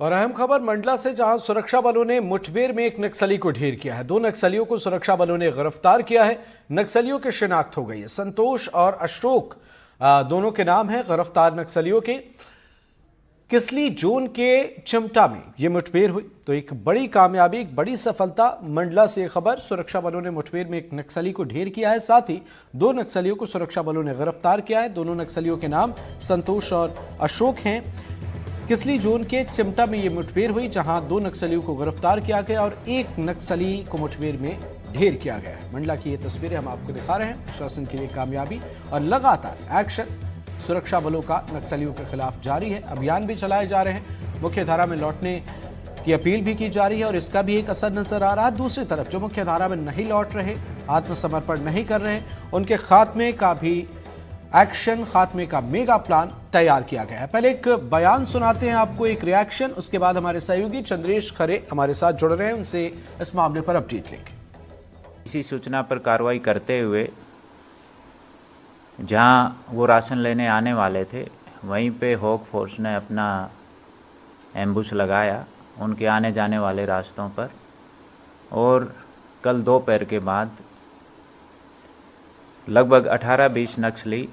और अहम खबर मंडला से, जहां सुरक्षा बलों ने मुठभेड़ में एक नक्सली को ढेर किया है। 2 नक्सलियों को सुरक्षा बलों ने गिरफ्तार किया है। नक्सलियों की शिनाख्त हो गई है। संतोष और अशोक दोनों के नाम है। गिरफ्तार नक्सलियों के किसली जोन के चिमटा में यह मुठभेड़ हुई, तो एक बड़ी कामयाबी, एक बड़ी सफलता। मंडला से खबर, सुरक्षा बलों ने मुठभेड़ में एक नक्सली को ढेर किया है, साथ ही 2 नक्सलियों को सुरक्षा बलों ने गिरफ्तार किया है। दोनों नक्सलियों के नाम संतोष और अशोक हैं। किसली जोन के चिमटा में यह मुठभेड़ हुई, जहां 2 नक्सलियों को गिरफ्तार किया गया और 1 नक्सली को मुठभेड़ में ढेर किया गया है। मंडला की ये तस्वीरें हम आपको दिखा रहे हैं। प्रशासन के लिए कामयाबी और लगातार एक्शन सुरक्षा बलों का नक्सलियों के खिलाफ जारी है। अभियान भी चलाए जा रहे हैं। मुख्य धारा में लौटने की अपील भी की जा रही है और इसका भी एक असर नजर आ रहा है। दूसरी तरफ जो मुख्य धारा में नहीं लौट रहे, आत्मसमर्पण नहीं कर रहे, उनके खात्मे का भी एक्शन, खात्मे का मेगा प्लान तैयार किया गया है। पहले एक बयान सुनाते हैं आपको, एक रिएक्शन, उसके बाद हमारे सहयोगी चंद्रेश खरे हमारे साथ जुड़ रहे हैं, उनसे इस मामले पर अपडेट लेंगे। इसी सूचना पर कार्रवाई करते हुए जहां वो राशन लेने आने वाले थे, वहीं पे हॉक फोर्स ने अपना एम्बुश लगाया उनके आने जाने वाले रास्तों पर। और कल दोपहर के बाद लगभग 18-20 नक्सली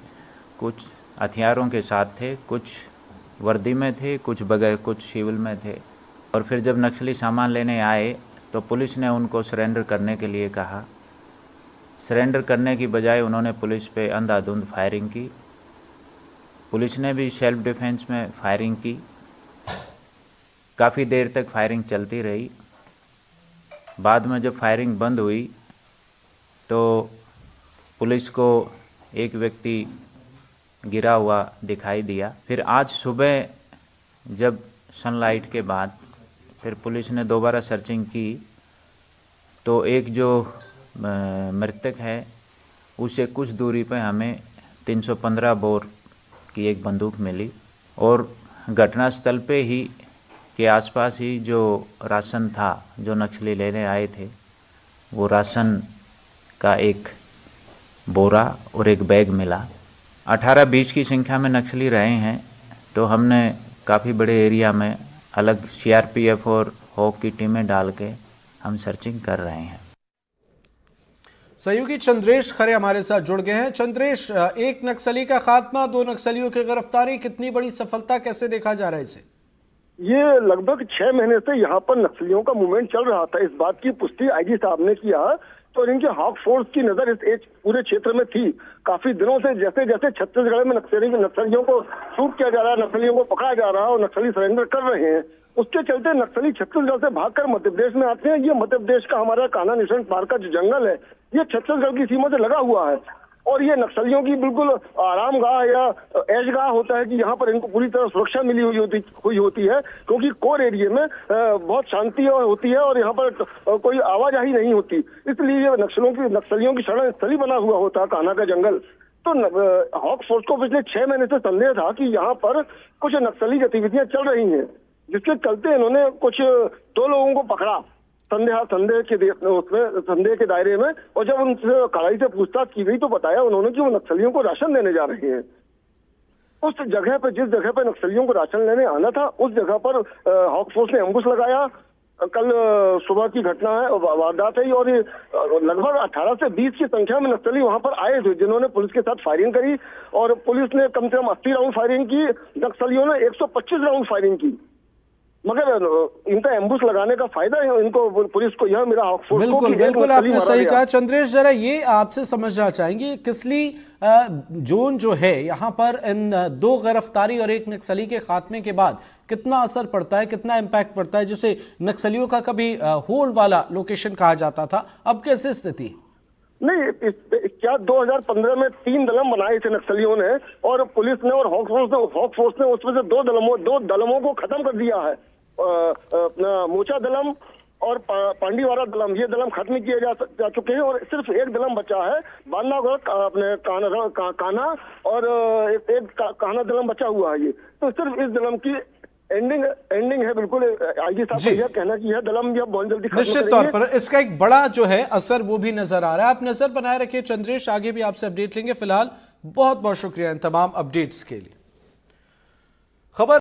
कुछ हथियारों के साथ थे, कुछ वर्दी में थे, कुछ बगैर, कुछ सिविल में थे। और फिर जब नक्सली सामान लेने आए तो पुलिस ने उनको सरेंडर करने के लिए कहा। सरेंडर करने की बजाय उन्होंने पुलिस पे अंधाधुंध फायरिंग की। पुलिस ने भी सेल्फ डिफेंस में फायरिंग की। काफ़ी देर तक फायरिंग चलती रही। बाद में जब फायरिंग बंद हुई तो पुलिस को एक व्यक्ति गिरा हुआ दिखाई दिया। फिर आज सुबह जब सनलाइट के बाद फिर पुलिस ने दोबारा सर्चिंग की तो एक जो मृतक है उसे कुछ दूरी पर हमें 315 बोर की एक बंदूक मिली। और घटनास्थल पे ही के आसपास ही जो राशन था, जो नक्सली लेने आए थे, वो राशन का एक बोरा और एक बैग मिला। 18-20 की संख्या में नक्सली रहे हैं, तो हमने काफ़ी बड़े एरिया में अलग सीआरपीएफ और हॉक की टीमें डाल के हम सर्चिंग कर रहे हैं। सहयोगी चंद्रेश खरे हमारे साथ जुड़ गए हैं। चंद्रेश, एक नक्सली का खात्मा, 2 नक्सलियों की गिरफ्तारी, कितनी बड़ी सफलता, कैसे देखा जा रहा है इसे? ये लगभग 6 महीने से यहाँ पर नक्सलियों का मूवमेंट चल रहा था। इस बात की पुष्टि आईजी साहब ने किया तो इनके हॉक फोर्स की नजर इस पूरे क्षेत्र में थी। काफी दिनों से जैसे जैसे छत्तीसगढ़ में नक्सलियों को शूट किया जा रहा है, नक्सलियों को पकड़ा जा रहा है और नक्सली सरेंडर कर रहे हैं, उसके चलते नक्सली छत्तीसगढ़ से भागकर मध्य प्रदेश में आते हैं। ये मध्य प्रदेश का हमारा कान्हा नेशनल पार्क का जो जंगल है, ये छत्तीसगढ़ की सीमा से लगा हुआ है और ये नक्सलियों की बिल्कुल आरामगाह या ऐशगाह होता है कि यहाँ पर इनको पूरी तरह सुरक्षा मिली हुई होती है, क्योंकि कोर एरिया में बहुत शांति होती है और यहाँ पर कोई आवाजाही नहीं होती। इसलिए ये नक्सलियों की शरण स्थली बना हुआ होता है कान्हा का जंगल। तो हॉक फोर्स को पिछले 6 महीने से संदेह था कि यहाँ पर कुछ नक्सली गतिविधियां चल रही हैं, जिसके चलते इन्होंने कुछ 2 लोगों को पकड़ा संदेह के दायरे में। और जब उनसे कड़ाई से पूछताछ की गई तो बताया उन्होंने कि वो नक्सलियों को राशन देने जा रहे हैं। उस जगह पे, जिस जगह पे नक्सलियों को राशन लेने आना था, उस जगह पर हॉक फोर्स ने एम्बुश लगाया। कल सुबह की घटना है, वारदात है। और लगभग 18 से 20 की संख्या में नक्सली वहां पर आए थे, जिन्होंने पुलिस के साथ फायरिंग करी और पुलिस ने कम से कम 80 राउंड फायरिंग की। नक्सलियों ने 125 राउंड फायरिंग की, मगर इनका एम्बुश लगाने का फायदा है इनको, पुलिस को, यह मेरा हॉक फोर्स बिल्कुल बिल्कुल आपने सही कहा। चंद्रेश, जरा ये आपसे समझना चाहेंगे, किसली जोन जो है, यहाँ पर इन 2 गिरफ्तारी और 1 नक्सली के खात्मे के बाद कितना असर पड़ता है, कितना इम्पैक्ट पड़ता है? जिसे नक्सलियों का कभी होल्ड वाला लोकेशन कहा जाता था, अब कैसी स्थिति? नहीं, क्या 2015 में 3 दलम बनाए थे नक्सलियों ने और पुलिस ने और हॉक फोर्स ने उसमें से 2 दलमों को खत्म कर दिया है। अपना मोचा दलम और पांडीवारा दलम, ये दलम खत्म किए जा चुके हैं और सिर्फ 1 दलम बचा है, बांधागढ़ अपने कान्हा और एक कान्हा दलम बचा हुआ है। ये तो सिर्फ इस दलम की एंडिंग है। बिल्कुल आईजी साहब का यह कहना कि यह दलम यह बहुत जल्दी निश्चित तौर पर इसका एक बड़ा जो है असर वो भी नजर आ रहा है। आप नजर बनाए रखिए चंद्रेश, आगे भी आपसे अपडेट लेंगे। फिलहाल बहुत बहुत शुक्रिया इन तमाम अपडेट्स के लिए। खबर